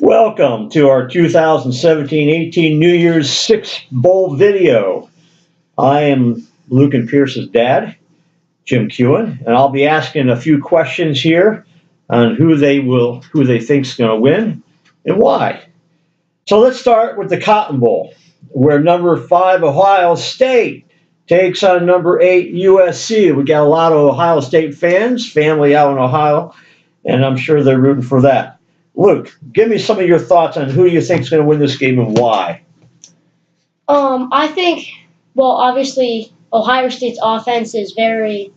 Welcome to our 2017-18 New Year's Six Bowl video. I am Luke and Pierce's dad, Jim Kewen, and I'll be asking a few questions here on who they think's going to win and why. So let's start with the Cotton Bowl, where number 5 Ohio State takes on number 8 USC. We got a lot of Ohio State fans, family out in Ohio, and I'm sure they're rooting for that. Luke, give me some of your thoughts on who you think is going to win this game and why. I think, obviously, Ohio State's offense is very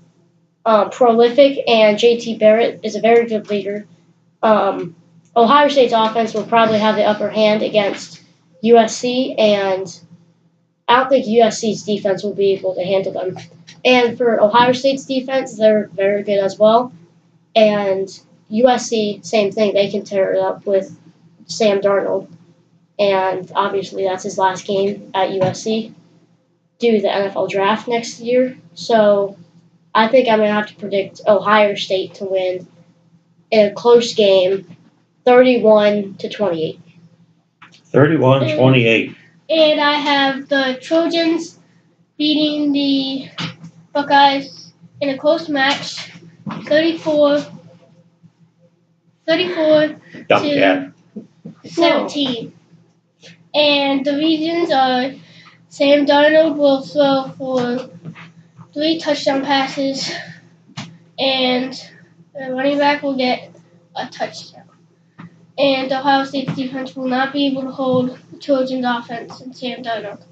prolific, and JT Barrett is a very good leader. Ohio State's offense will probably have the upper hand against USC, and I don't think USC's defense will be able to handle them. And for Ohio State's defense, they're very good as well. And USC, same thing. They can tear it up with Sam Darnold. And obviously that's his last game at USC due to the NFL draft next year. So I think I'm going to have to predict Ohio State to win in a close game, 31-28. 31-28. And I have the Trojans beating the Buckeyes in a close match, 34-17. And the reasons are Sam Darnold will throw for 3 touchdown passes, and the running back will get a touchdown. And Ohio State's defense will not be able to hold the Trojans' offense and Sam Darnold.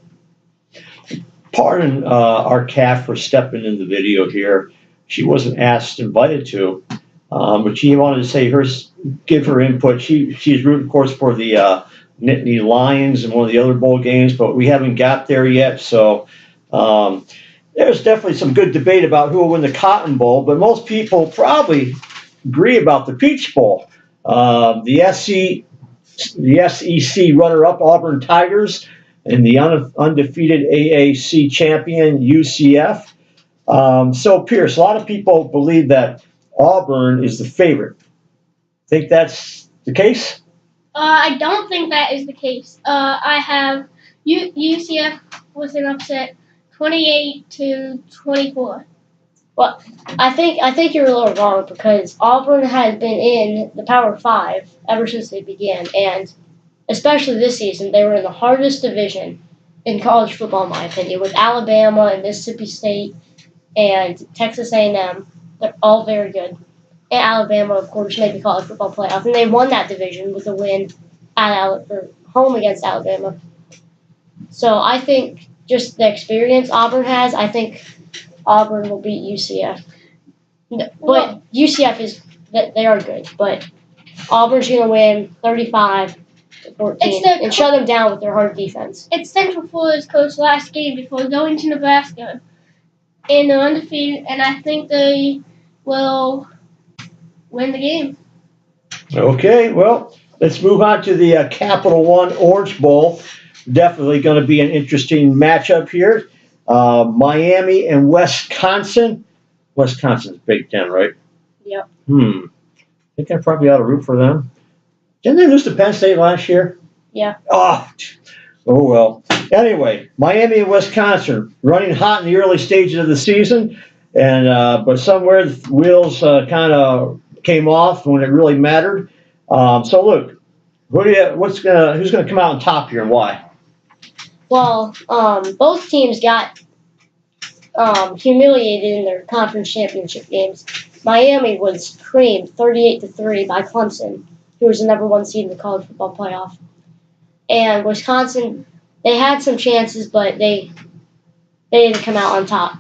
Pardon our calf for stepping in the video here. She wasn't invited to, but she wanted to say give her input. She's rooting, of course, for the Nittany Lions in one of the other bowl games, but we haven't got there yet. So there's definitely some good debate about who will win the Cotton Bowl, but most people probably agree about the Peach Bowl. The SEC runner-up Auburn Tigers and the undefeated AAC champion UCF. So, Pierce, a lot of people believe that Auburn is the favorite. Think that's the case? I don't think that is the case. I have UCF with an upset, 28-24. Well, I think you're a little wrong because Auburn has been in the Power 5 ever since they began, and especially this season, they were in the hardest division in college football, in my opinion, with Alabama and Mississippi State and Texas A&M. They're all very good. And Alabama, of course, made the college football playoff, and they won that division with a win at home against Alabama. So I think just the experience Auburn has, I think Auburn will beat UCF. But UCF they are good, but Auburn's going to win 35-14 and shut them down with their hard defense. It's Central Florida's coach's last game before going to Nebraska, and they're undefeated, and I think they will win the game. Okay, well, let's move on to the Capital One Orange Bowl. Definitely going to be an interesting matchup here. Miami and Wisconsin. Wisconsin's Big Ten, right? Yep. I think I probably ought to root for them. Didn't they lose to Penn State last year? Yeah. Oh well. Anyway, Miami and Wisconsin running hot in the early stages of the season, and but somewhere the wheels kind of came off when it really mattered. So, Luke, who's going to come out on top here and why? Well, both teams got humiliated in their conference championship games. Miami was creamed 38-3 by Clemson, who was the number 1 seed in the college football playoff. And Wisconsin, they had some chances, but they didn't come out on top.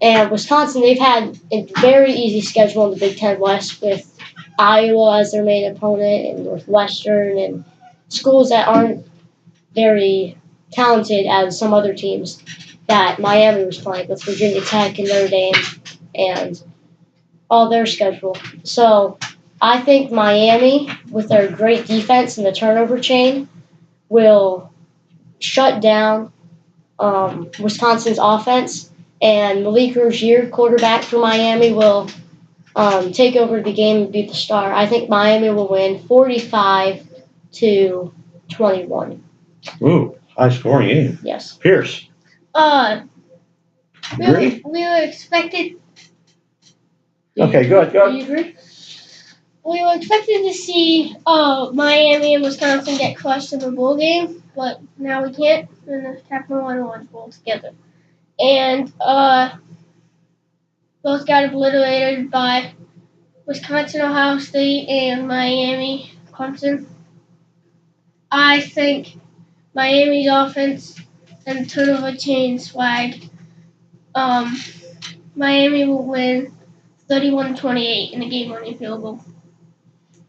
And Wisconsin, they've had a very easy schedule in the Big Ten West with Iowa as their main opponent and Northwestern and schools that aren't very talented as some other teams that Miami was playing with Virginia Tech and Notre Dame and all their schedule. So I think Miami, with their great defense and the turnover chain, will shut down Wisconsin's offense, and Malik Rozier, quarterback for Miami, will take over the game and beat the Star. I think Miami will win 45 21. Ooh, high scoring game. Yes. Pierce. We were expected. Okay, go ahead. Do you agree? We were expected to see Miami and Wisconsin get crushed in the bowl game, but now we can't. And the Capital One Orange Bowl together, and both got obliterated by Wisconsin, Ohio State, and Miami, Clemson. I think Miami's offense and turnover chain swag. Miami will win 31-28 in a game-winning field goal.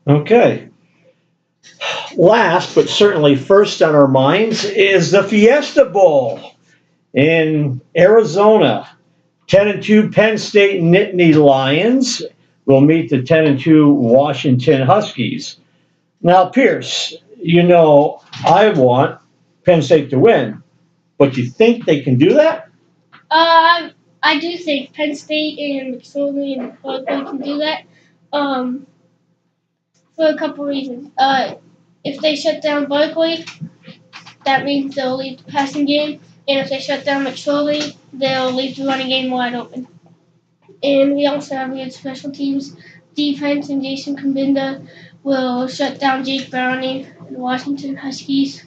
Okay. Last, but certainly first on our minds, is the Fiesta Bowl in Arizona. 10-2 Penn State Nittany Lions will meet the 10-2 Washington Huskies. Now, Pierce, I want Penn State to win, but you think they can do that? I do think Penn State and McSorley and Barkley can do that. For a couple reasons. If they shut down Barkley, that means they'll leave the passing game. And if they shut down McSorley, they'll leave the running game wide open. And we also have good special teams defense, and Jason Kabinda will shut down Jake Browning and the Washington Huskies.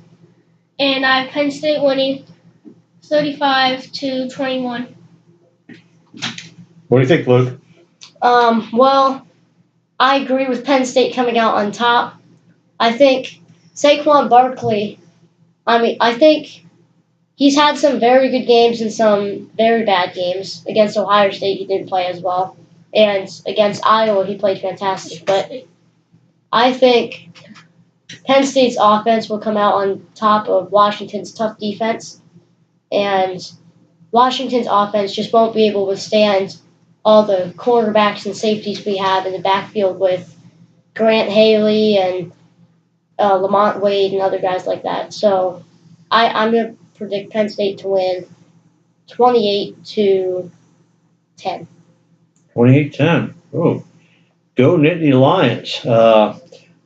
And I have Penn State winning 35-21. What do you think, Luke? Well, I agree with Penn State coming out on top. I think Saquon Barkley, I think he's had some very good games and some very bad games. Against Ohio State, he didn't play as well. And against Iowa, he played fantastic. But I think Penn State's offense will come out on top of Washington's tough defense. And Washington's offense just won't be able to withstand all the cornerbacks and safeties we have in the backfield with Grant Haley and Lamont Wade and other guys like that. So I'm going to predict Penn State to win 28-10. 28-10. Oh, go Nittany Lions.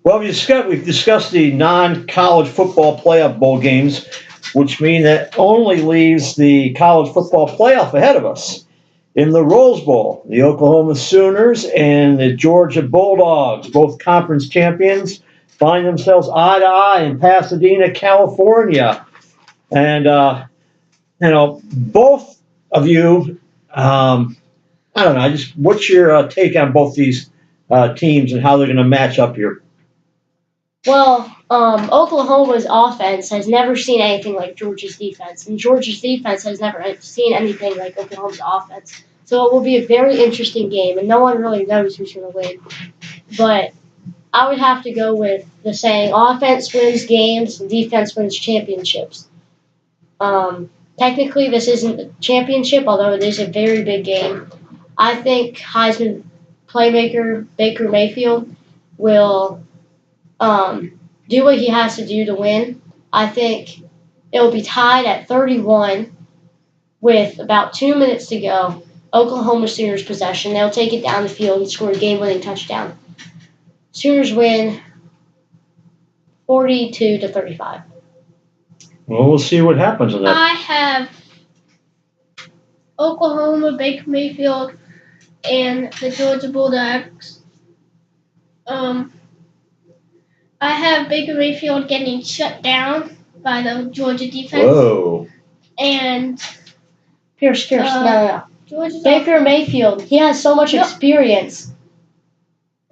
We've discussed the non-college football playoff bowl games, which mean that only leaves the college football playoff ahead of us. In the Rose Bowl, the Oklahoma Sooners and the Georgia Bulldogs, both conference champions, find themselves eye to eye in Pasadena, California. And, both of you, I don't know, what's your take on both these teams and how they're going to match up here? Well, Oklahoma's offense has never seen anything like Georgia's defense, and Georgia's defense has never seen anything like Oklahoma's offense. So it will be a very interesting game, and no one really knows who's going to win. But I would have to go with the saying, offense wins games and defense wins championships. Technically, this isn't a championship, although it is a very big game. I think Heisman playmaker Baker Mayfield will do what he has to do to win. I think it will be tied at 31 with about 2 minutes to go. Oklahoma Sooners possession. They'll take it down the field and score a game-winning touchdown. Sooners win 42-35. Well, we'll see what happens in that. I have Oklahoma, Baker Mayfield, and the Georgia Bulldogs. I have Baker Mayfield getting shut down by the Georgia defense. Whoa. And Pierce, no. Georgia's Baker Mayfield, he has so much experience.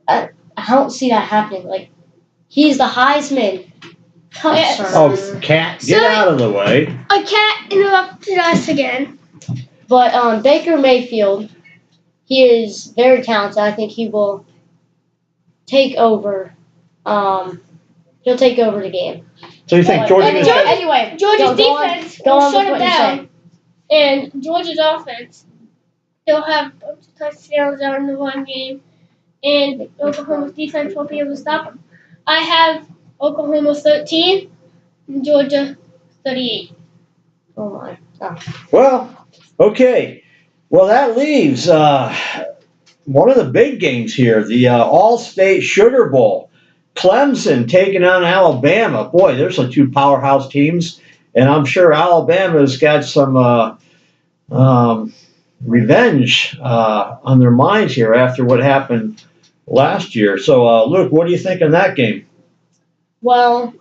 I don't see that happening. Like, he's the Heisman. Oh, cat, get out of the way. A cat interrupted us again. But Baker Mayfield, he is very talented. I think he will take over. He'll take over the game. So you think Georgia? Anyway, Georgia's defense will shut it down, and Georgia's offense, they'll have a bunch of touchdowns out in the run game, and Oklahoma's defense won't be able to stop them. I have Oklahoma 13, and Georgia 38. Oh my! Oh. Well, okay. Well, that leaves one of the big games here, the All-State Sugar Bowl. Clemson taking on Alabama. Boy, there's the two powerhouse teams, and I'm sure Alabama's got some revenge on their minds here after what happened last year. So, Luke, what do you think of that game? Well,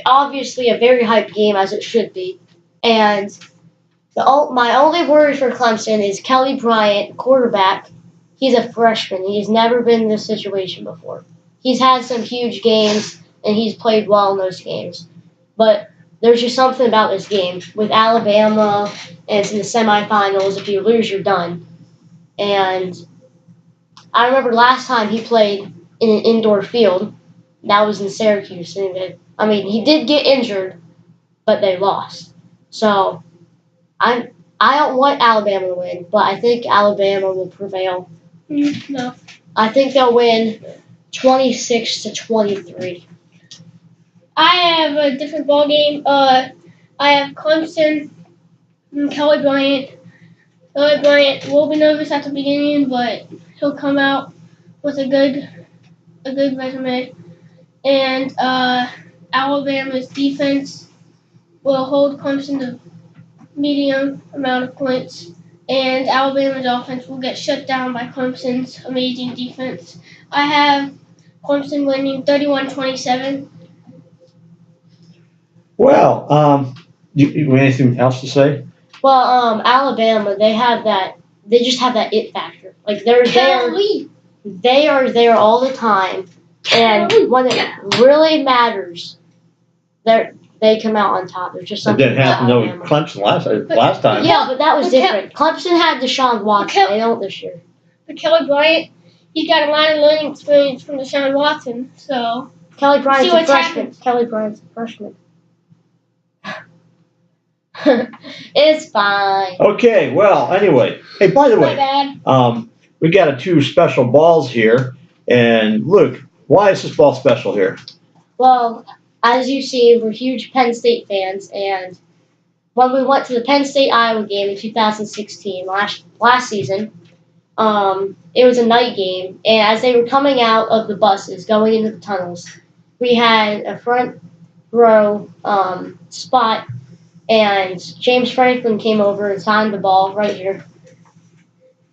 obviously a very hyped game as it should be, and my only worry for Clemson is Kelly Bryant, quarterback. He's a freshman. He's never been in this situation before. He's had some huge games, and he's played well in those games. But there's just something about this game. With Alabama, and it's in the semifinals. If you lose, you're done. And I remember last time he played in an indoor field. That was in Syracuse. I mean, he did get injured, but they lost. So I don't want Alabama to win, but I think Alabama will prevail. No. I think they'll win 26-23. I have a different ball game. I have Clemson and Kelly Bryant. Kelly Bryant will be nervous at the beginning, but he'll come out with a good resume. And Alabama's defense will hold Clemson to medium amount of points. And Alabama's offense will get shut down by Clemson's amazing defense. I have Clemson winning 31-27. Well, you have anything else to say? Well, Alabama, they just have that it factor. Like they are there all the time, and when it really matters, they come out on top. There's just It something didn't happen about to Alabama. Clemson last time. Yeah, but that was different. Clemson had Deshaun Watson. They don't this year. But Kelly Bryant, he's got a lot of learning experience from Deshaun Watson, so Kelly Bryant's see a what's freshman. happened. Kelly Bryant's a freshman. It's fine. Okay, well, anyway. Hey, by the Not way, bad. we got two special balls here. And Luke, why is this ball special here? Well, as you see, we're huge Penn State fans, and when we went to the Penn State Iowa game in 2016, last season, it was a night game, and as they were coming out of the buses, going into the tunnels, we had a front row spot, and James Franklin came over and signed the ball right here.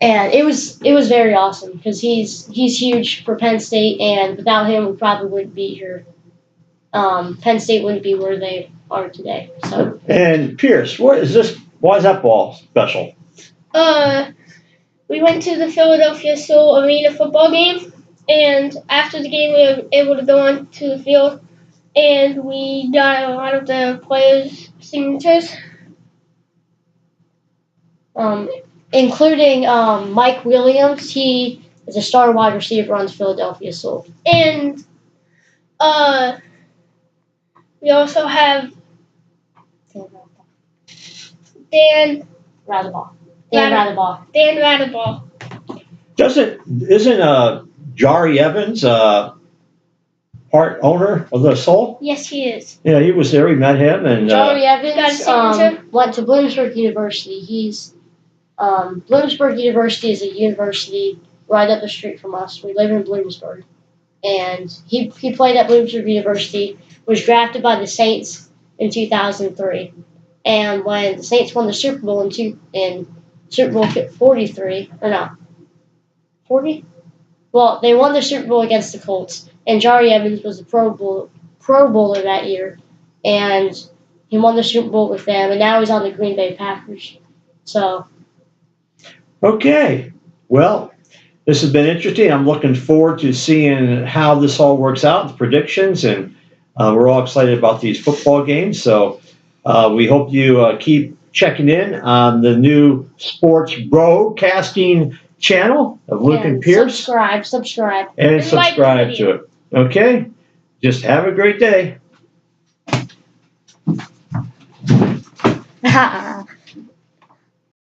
And it was very awesome because he's huge for Penn State, and without him, we probably wouldn't be here. Penn State wouldn't be where they are today. So. And Pierce, what is this? Why is that ball special? We went to the Philadelphia Soul Arena football game, and after the game, we were able to go onto the field, and we got a lot of the players' signatures. Including Mike Williams. He is a star wide receiver on the Philadelphia Soul. And we also have Dan Ratherbaugh. Dan Ratherbaugh. Isn't Jari Evans part owner of the Soul? Yes, he is. Yeah, he was there. We met him, and Joey got a Evans signature? went to Bloomsburg University. He's Bloomsburg University is a university right up the street from us. We live in Bloomsburg. And he played at Bloomsburg University, was drafted by the Saints in 2003. And when the Saints won the Super Bowl in Super Bowl 43, or no, 40? Well, they won the Super Bowl against the Colts, and Jari Evans was a Pro Bowler that year. And he won the Super Bowl with them, and now he's on the Green Bay Packers. So. Okay. Well, this has been interesting. I'm looking forward to seeing how this all works out, the predictions, and we're all excited about these football games. So we hope you keep checking in on the new Sports Broadcasting channel of Luke and Pierce. Subscribe. And And like the subscribe video. to it. Okay? Just have a great day.